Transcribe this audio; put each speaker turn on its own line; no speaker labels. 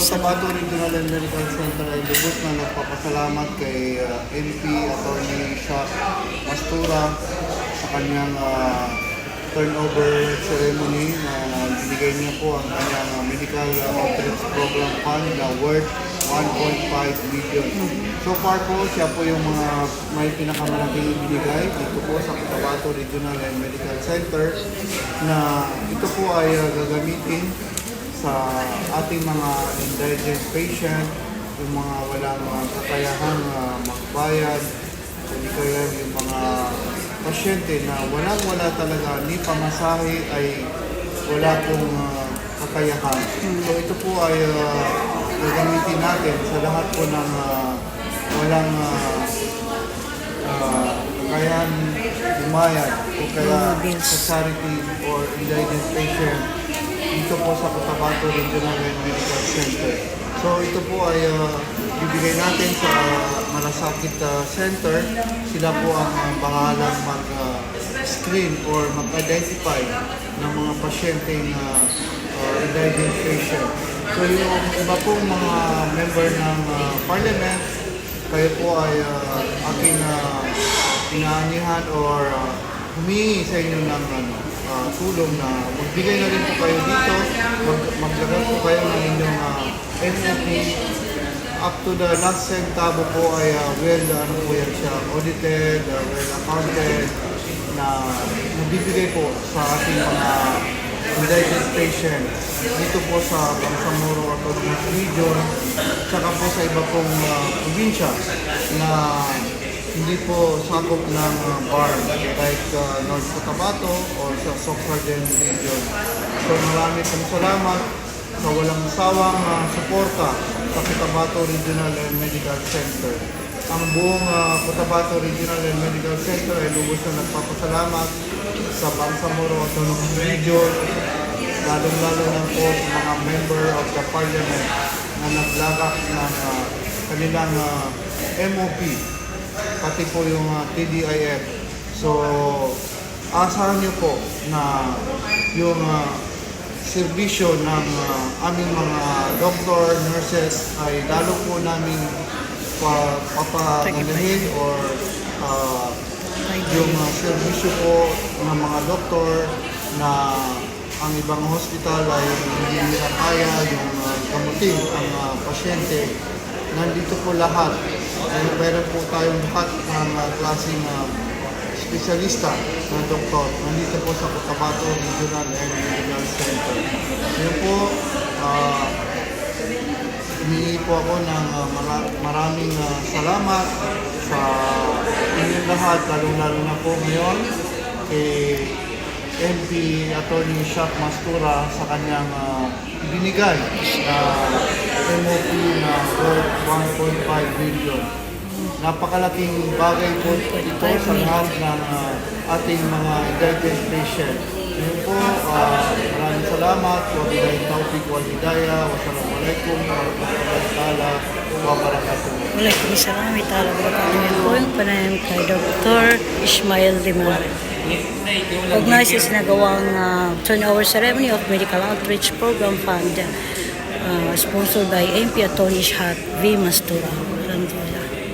Cotabato Regional and Medical Center ay lubos na nagpapasalamat kay NP Attorney Shaq Mastura sa kanyang turnover ceremony na binigay niya po ang kanyang medical outreach program fund na worth 1.5 million. So far po, siya po yung mga may pinakamalaking ibinigay dito po sa Cotabato Regional and Medical Center na ito po ay gagamitin sa ating mga indigent patient, yung mga walang kakayahang magbayad, o di kaya yung mga pasyente na wala talaga, ni pamasahe ay wala pong kakayahan. So ito po ay gagamitin natin sa lahat po ng walang kakayahan bumayad o kaya sa charity or indigent patient dito po sa Cotabato Regional and Medical Center. So ito po ay bibigay natin sa Malasakit Center. Sila po ang bahalang mag-screen or mag-identify ng mga pasyenteng indigent patient. So yung iba pong mga member ng Parliament, kayo po ay aking inaanihan or humingi sa inyo ng tulong na magbigay na rin po kayo dito, maglagay po kayo ng inyong MOP up to the last centavo po ay audited, well accounted na nabibigay po sa ating mga indigent patient dito po sa Bangsamoro Autonomous Region tsaka po sa iba pong probinsya na hindi po sakop ng BAR like North Cotabato or sa Socraden Region. So marami pong salamat sa walang sawang suporta sa Cotabato Regional and Medical Center. Ang buong Cotabato Regional and Medical Center ay lubos na nagpapasalamat sa Bangsamoro Autonomous Region, lalong-lalo na po sa mga member of the Parliament na naglagak ng kanilang MOP, pati po yung TDIF. So, asahan niyo po na yung serbisyo ng aming mga doctor, nurses ay lalo po namin papaganahin or yung serbisyo po ng mga doktor na ang ibang hospital ay hindi nila kaya yung gamutin ang pasyente. Nandito po lahat. Meron po tayong lahat ng klaseng espesyalista na doktor. Nandito po sa Cotabato Regional and Medical Center. Ngayon po, humingi po ako ng maraming salamat sa inyong lahat, lalo-lalo na po ngayon kay NP Attorney Shaq Mastura sa kanyang ibinigay na MOP na worth 1.5 billion. Napakalaking bagay po ito sa lahat ng ating mga indigent patient. Ngayon po, maraming salamat. Wabillahi taufiq wal hidayah. Wassalamualaikum warahmatullahi wabarakatuh.
Waalaikumsalam warahmatullahi wabarakatuh. Yan po yung panayam kay Dr. Ismael Dimore. Huwag siya sinagawang turnover ceremony of Medical Outreach Program Fund sponsored by NP Attorney Shaq V. Mastura.